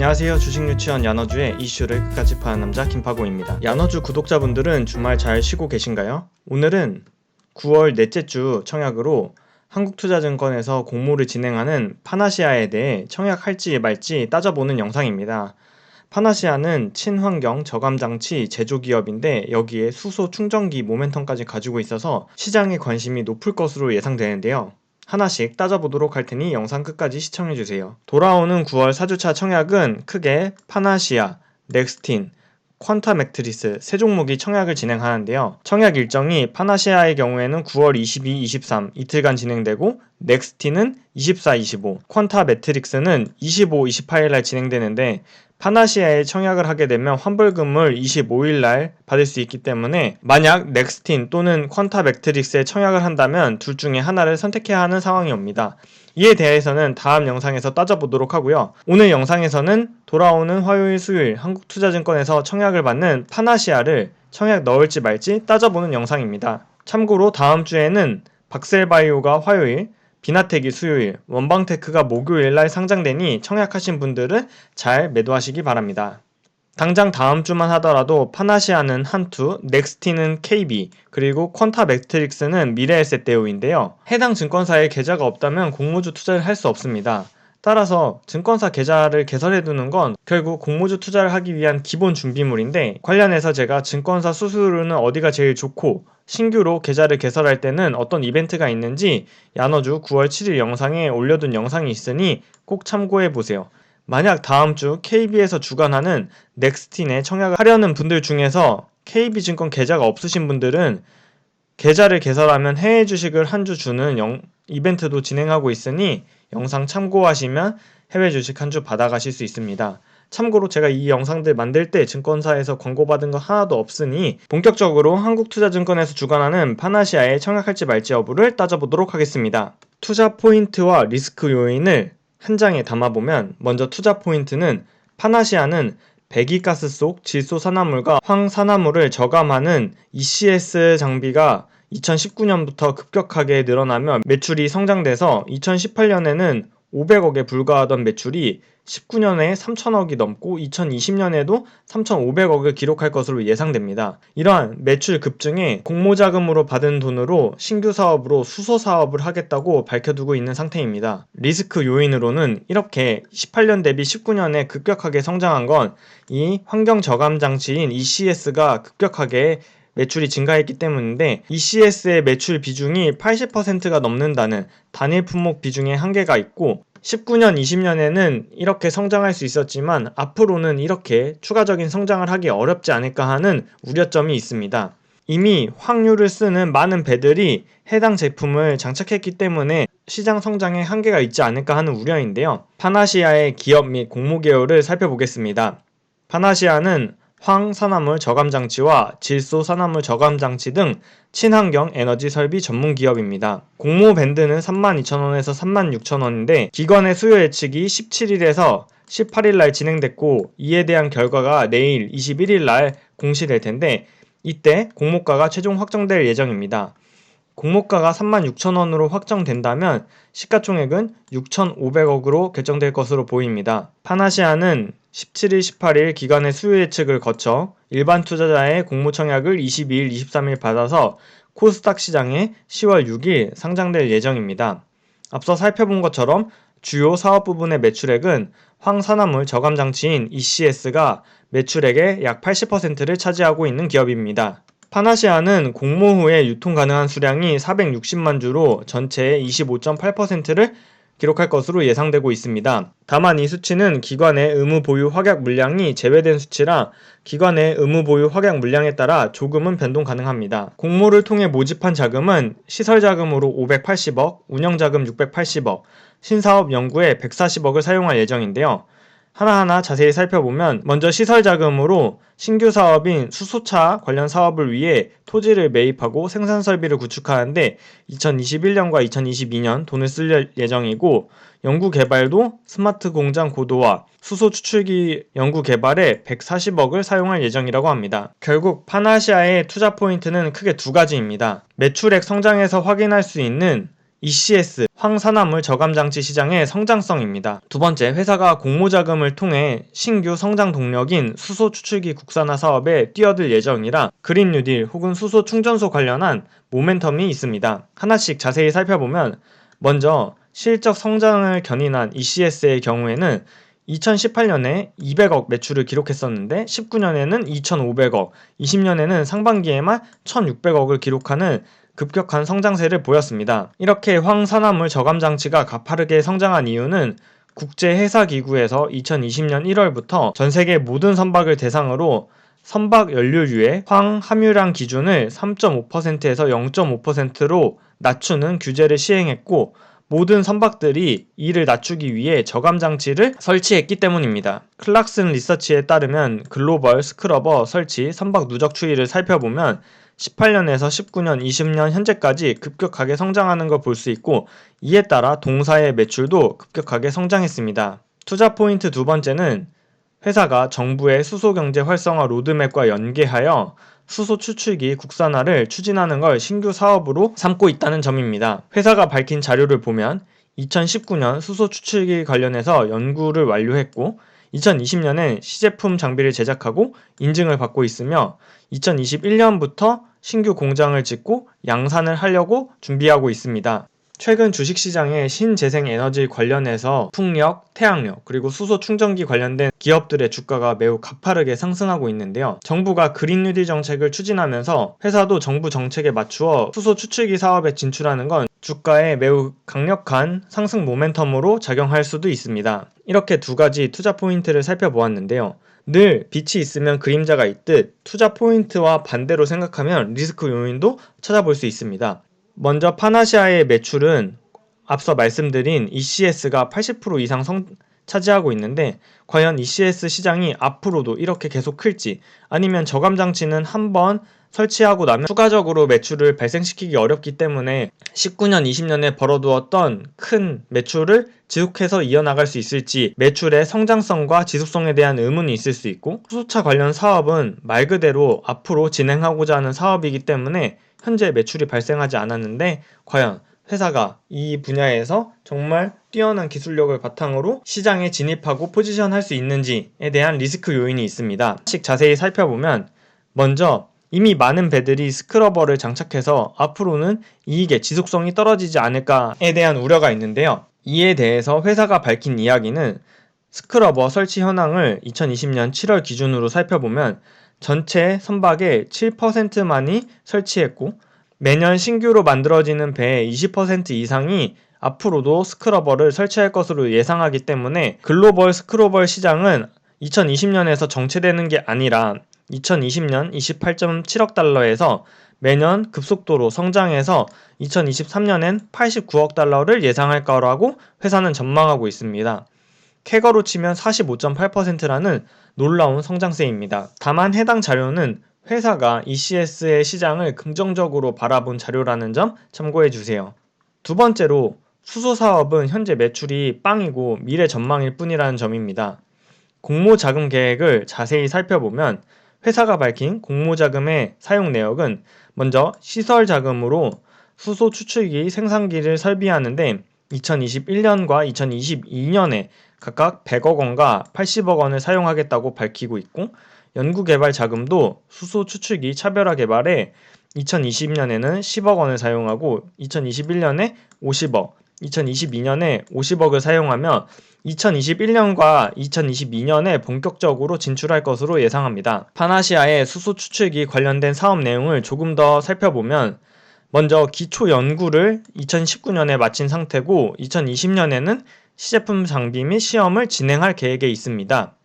안녕하세요. 주식유치원 야너주의 이슈를 끝까지 파는 남자 김파고입니다. 야너주 구독자분들은 주말 잘 쉬고 계신가요? 오늘은 9월 넷째 주 청약으로 한국투자증권에서 공모를 진행하는 파나시아에 대해 청약할지 말지 따져보는 영상입니다. 파나시아는 친환경 저감장치 제조기업인데 여기에 수소 충전기 모멘텀까지 가지고 있어서 시장의 관심이 높을 것으로 예상되는데요. 하나씩 따져보도록 할 테니 영상 끝까지 시청해주세요. 돌아오는 9월 4주차 청약은 크게 파나시아, 넥스틴, 퀀타매트리스 세 종목이 청약을 진행하는데요. 청약 일정이 파나시아의 경우에는 9월 22, 23 이틀간 진행되고 넥스틴은 24, 25, 퀀타매트릭스는 25, 28일날 진행되는데 파나시아에 청약을 하게 되면 환불금을 25일날 받을 수 있기 때문에 만약 넥스틴 또는 퀀타매트릭스에 청약을 한다면 둘 중에 하나를 선택해야 하는 상황이 옵니다. 이에 대해서는 다음 영상에서 따져보도록 하고요. 오늘 영상에서는 돌아오는 화요일, 수요일 한국투자증권에서 청약을 받는 파나시아를 청약 넣을지 말지 따져보는 영상입니다. 참고로 다음 주에는 박셀바이오가 화요일, 비나텍이 수요일, 원방테크가 목요일날 상장되니 청약하신 분들은 잘 매도하시기 바랍니다. 당장 다음 주만 하더라도 파나시아는 한투, 넥스틴은 KB, 그리고 퀀타매트릭스는 미래에셋대우인데요. 해당 증권사에 계좌가 없다면 공모주 투자를 할 수 없습니다. 따라서 증권사 계좌를 개설해두는 건 결국 공모주 투자를 하기 위한 기본 준비물인데 관련해서 제가 증권사 수수료는 어디가 제일 좋고 신규로 계좌를 개설할 때는 어떤 이벤트가 있는지 야너주 9월 7일 영상에 올려둔 영상이 있으니 꼭 참고해보세요. 만약 다음주 KB에서 주관하는 넥스틴에 청약을 하려는 분들 중에서 KB증권 계좌가 없으신 분들은 계좌를 개설하면 해외 주식을 한 주 주는 이벤트도 진행하고 있으니 영상 참고하시면 해외 주식 한 주 받아가실 수 있습니다. 참고로 제가 이 영상들 만들 때 증권사에서 광고받은 거 하나도 없으니 본격적으로 한국투자증권에서 주관하는 파나시아에 청약할지 말지 여부를 따져보도록 하겠습니다. 투자 포인트와 리스크 요인을 한 장에 담아보면 먼저 투자 포인트는 파나시아는 배기가스 속 질소산화물과 황산화물을 저감하는 ECS 장비가 2019년부터 급격하게 늘어나며 매출이 성장돼서 2018년에는 500억에 불과하던 매출이 19년에 3천억이 넘고 2020년에도 3,500억을 기록할 것으로 예상됩니다. 이러한 매출 급증에 공모자금으로 받은 돈으로 신규 사업으로 수소 사업을 하겠다고 밝혀두고 있는 상태입니다. 리스크 요인으로는 이렇게 18년 대비 19년에 급격하게 성장한 건 이 환경 저감 장치인 ECS가 급격하게 매출이 증가했기 때문인데 ECS의 매출 비중이 80%가 넘는다는 단일 품목 비중의 한계가 있고 19년, 20년에는 이렇게 성장할 수 있었지만 앞으로는 이렇게 추가적인 성장을 하기 어렵지 않을까 하는 우려점이 있습니다. 이미 황유를 쓰는 많은 배들이 해당 제품을 장착했기 때문에 시장 성장에 한계가 있지 않을까 하는 우려인데요. 파나시아의 기업 및 공모 개요를 살펴보겠습니다. 파나시아는 황산화물 저감장치와 질소산화물 저감장치 등 친환경 에너지 설비 전문 기업입니다. 공모 밴드는 32,000원에서 36,000원인데 기관의 수요 예측이 17일에서 18일날 진행됐고 이에 대한 결과가 내일 21일날 공시될 텐데 이때 공모가가 최종 확정될 예정입니다. 공모가가 36,000원으로 확정된다면 시가총액은 6,500억으로 결정될 것으로 보입니다. 파나시아는 17일, 18일 기관의 수요 예측을 거쳐 일반 투자자의 공모 청약을 22일, 23일 받아서 코스닥 시장에 10월 6일 상장될 예정입니다. 앞서 살펴본 것처럼 주요 사업 부분의 매출액은 황산화물 저감 장치인 ECS가 매출액의 약 80%를 차지하고 있는 기업입니다. 파나시아는 공모 후에 유통 가능한 수량이 460만 주로 전체의 25.8%를 기록할 것으로 예상되고 있습니다. 다만 이 수치는 기관의 의무 보유 확약 물량이 제외된 수치라 기관의 의무 보유 확약 물량에 따라 조금은 변동 가능합니다. 공모를 통해 모집한 자금은 시설 자금으로 580억, 운영 자금 680억, 신사업 연구에 140억을 사용할 예정인데요. 하나하나 자세히 살펴보면 먼저 시설 자금으로 신규 사업인 수소차 관련 사업을 위해 토지를 매입하고 생산 설비를 구축하는데 2021년과 2022년 돈을 쓸 예정이고 연구 개발도 스마트 공장 고도화, 수소 추출기 연구 개발에 140억을 사용할 예정이라고 합니다. 결국 파나시아의 투자 포인트는 크게 두 가지입니다. 매출액 성장에서 확인할 수 있는 ECS 황산화물 저감장치 시장의 성장성입니다. 두 번째, 회사가 공모자금을 통해 신규 성장 동력인 수소 추출기 국산화 사업에 뛰어들 예정이라 그린 뉴딜 혹은 수소 충전소 관련한 모멘텀이 있습니다. 하나씩 자세히 살펴보면 먼저 실적 성장을 견인한 ECS의 경우에는 2018년에 200억 매출을 기록했었는데 19년에는 2,500억, 20년에는 상반기에만 1,600억을 기록하는 급격한 성장세를 보였습니다. 이렇게 황산화물 저감 장치가 가파르게 성장한 이유는 국제해사기구에서 2020년 1월부터 전 세계 모든 선박을 대상으로 선박 연료유의 황 함유량 기준을 3.5%에서 0.5%로 낮추는 규제를 시행했고, 모든 선박들이 이를 낮추기 위해 저감 장치를 설치했기 때문입니다. 클락슨 리서치에 따르면 글로벌 스크러버 설치 선박 누적 추이를 살펴보면 18년에서 19년, 20년 현재까지 급격하게 성장하는 걸 볼 수 있고, 이에 따라 동사의 매출도 급격하게 성장했습니다. 투자 포인트 두 번째는 회사가 정부의 수소경제 활성화 로드맵과 연계하여 수소 추출기 국산화를 추진하는 걸 신규 사업으로 삼고 있다는 점입니다. 회사가 밝힌 자료를 보면 2019년 수소 추출기 관련해서 연구를 완료했고, 2020년엔 시제품 장비를 제작하고 인증을 받고 있으며 2021년부터 신규 공장을 짓고 양산을 하려고 준비하고 있습니다. 최근 주식시장에 신재생에너지 관련해서 풍력, 태양력, 그리고 수소 충전기 관련된 기업들의 주가가 매우 가파르게 상승하고 있는데요. 정부가 그린 뉴딜 정책을 추진하면서 회사도 정부 정책에 맞추어 수소 추출기 사업에 진출하는 건 주가에 매우 강력한 상승 모멘텀으로 작용할 수도 있습니다. 이렇게 두 가지 투자 포인트를 살펴보았는데요. 늘 빛이 있으면 그림자가 있듯 투자 포인트와 반대로 생각하면 리스크 요인도 찾아볼 수 있습니다. 먼저 파나시아의 매출은 앞서 말씀드린 ECS가 80% 이상 차지하고 있는데, 과연 ECS 시장이 앞으로도 이렇게 계속 클지, 아니면 저감장치는 한번 설치하고 나면 추가적으로 매출을 발생시키기 어렵기 때문에 19년, 20년에 벌어두었던 큰 매출을 지속해서 이어나갈 수 있을지, 매출의 성장성과 지속성에 대한 의문이 있을 수 있고, 수소차 관련 사업은 말 그대로 앞으로 진행하고자 하는 사업이기 때문에 현재 매출이 발생하지 않았는데, 과연 회사가 이 분야에서 정말 뛰어난 기술력을 바탕으로 시장에 진입하고 포지션할 수 있는지에 대한 리스크 요인이 있습니다. 하나씩 자세히 살펴보면, 먼저 이미 많은 배들이 스크러버를 장착해서 앞으로는 이익의 지속성이 떨어지지 않을까에 대한 우려가 있는데요. 이에 대해서 회사가 밝힌 이야기는 스크러버 설치 현황을 2020년 7월 기준으로 살펴보면 전체 선박의 7%만이 설치했고, 매년 신규로 만들어지는 배의 20% 이상이 앞으로도 스크러버를 설치할 것으로 예상하기 때문에 글로벌 스크러버 시장은 2020년에서 정체되는 게 아니라 2020년 28.7억 달러에서 매년 급속도로 성장해서 2023년엔 89억 달러를 예상할 거라고 회사는 전망하고 있습니다. 캐거로 치면 45.8%라는 놀라운 성장세입니다. 다만 해당 자료는 회사가 ECS의 시장을 긍정적으로 바라본 자료라는 점 참고해주세요. 두 번째로, 수소 사업은 현재 매출이 빵이고 미래 전망일 뿐이라는 점입니다. 공모자금 계획을 자세히 살펴보면 회사가 밝힌 공모자금의 사용 내역은 먼저 시설 자금으로 수소 추출기 생산기를 설비하는데 2021년과 2022년에 각각 100억 원과 80억 원을 사용하겠다고 밝히고 있고, 연구개발 자금도 수소 추출기 차별화 개발에 2020년에는 10억 원을 사용하고 2021년에 50억, 2022년에 50억을 사용하며 2021년과 2022년에 본격적으로 진출할 것으로 예상합니다. 파나시아의 수소 추출기 관련된 사업 내용을 조금 더 살펴보면, 먼저 기초 연구를 2019년에 마친 상태고 2020년에는 시제품 장비 및 시험을 진행할 계획에 있습니다.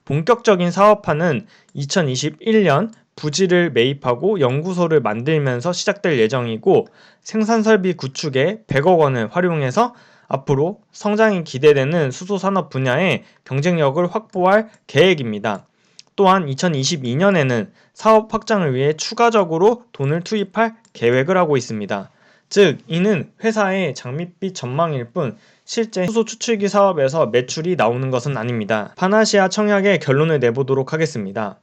본격적인 사업화는 2021년 부지를 매입하고 연구소를 만들면서 시작될 예정이고, 생산설비 구축에 100억 원을 활용해서 앞으로 성장이 기대되는 수소산업 분야의 경쟁력을 확보할 계획입니다. 또한 2022년에는 사업 확장을 위해 추가적으로 돈을 투입할 계획을 하고 있습니다. 즉, 이는 회사의 장밋빛 전망일 뿐 실제 수소 추출기 사업에서 매출이 나오는 것은 아닙니다. 파나시아 청약의 결론을 내보도록 하겠습니다.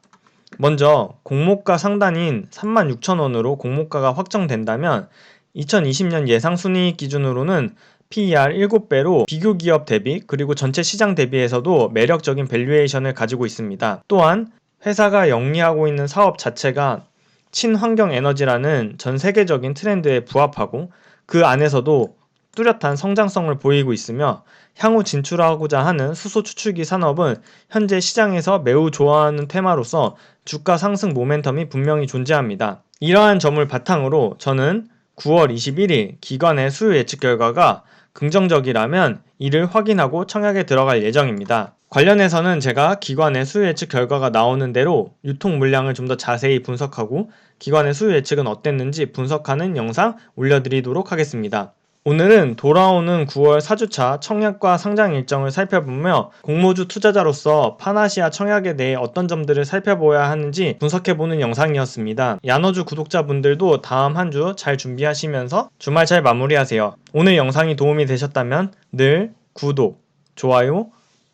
먼저 공모가 상단인 36,000원으로 공모가가 확정된다면 2020년 예상 순이익 기준으로는 PER 7배로 비교 기업 대비 그리고 전체 시장 대비에서도 매력적인 밸류에이션을 가지고 있습니다. 또한 회사가 영위하고 있는 사업 자체가 친환경 에너지라는 전 세계적인 트렌드에 부합하고 그 안에서도 뚜렷한 성장성을 보이고 있으며 향후 진출하고자 하는 수소 추출기 산업은 현재 시장에서 매우 좋아하는 테마로서 주가 상승 모멘텀이 분명히 존재합니다. 이러한 점을 바탕으로 저는 9월 21일 기관의 수요 예측 결과가 긍정적이라면 이를 확인하고 청약에 들어갈 예정입니다. 관련해서는 제가 기관의 수요 예측 결과가 나오는 대로 유통 물량을 좀 더 자세히 분석하고 기관의 수요 예측은 어땠는지 분석하는 영상 올려드리도록 하겠습니다. 오늘은 돌아오는 9월 4주차 청약과 상장 일정을 살펴보며 공모주 투자자로서 파나시아 청약에 대해 어떤 점들을 살펴봐야 하는지 분석해보는 영상이었습니다. 야너주 구독자분들도 다음 한 주 잘 준비하시면서 주말 잘 마무리하세요. 오늘 영상이 도움이 되셨다면 늘 구독, 좋아요,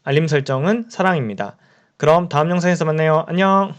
알림 설정은 사랑입니다. 그럼 다음 영상에서 만나요. 안녕!